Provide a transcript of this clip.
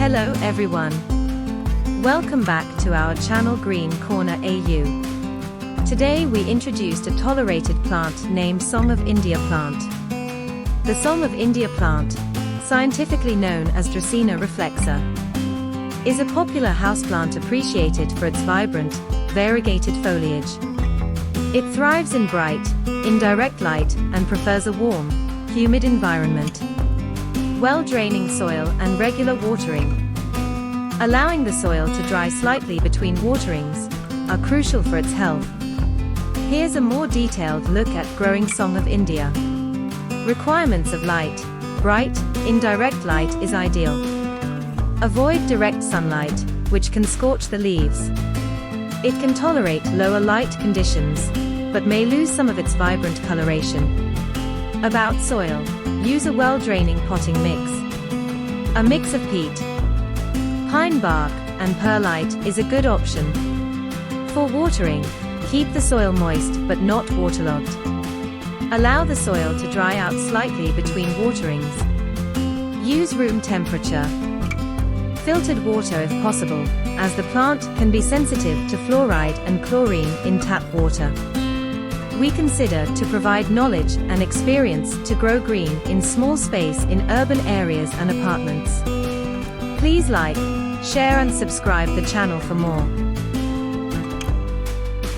Hello everyone. Welcome back to our channel Green Corner AU. Today we introduced a tolerated plant named Song of India plant. The Song of India plant, scientifically known as Dracaena reflexa, is a popular houseplant appreciated for its vibrant, variegated foliage. It thrives in bright, indirect light and prefers a warm, humid environment. Well-draining soil and regular watering, allowing the soil to dry slightly between waterings, are crucial for its health. Here's a more detailed look at growing Song of India. Requirements of light. Bright, indirect light is ideal. Avoid direct sunlight, which can scorch the leaves. It can tolerate lower light conditions, but may lose some of its vibrant coloration. About soil. Use a well-draining potting mix. A mix of peat, pine bark, and perlite is a good option. For watering, keep the soil moist but not waterlogged. Allow the soil to dry out slightly between waterings. Use room temperature. Filtered water if possible, as the plant can be sensitive to fluoride and chlorine in tap water. We consider to provide knowledge and experience to grow green in small space in urban areas and apartments. Please like, share and subscribe the channel for more.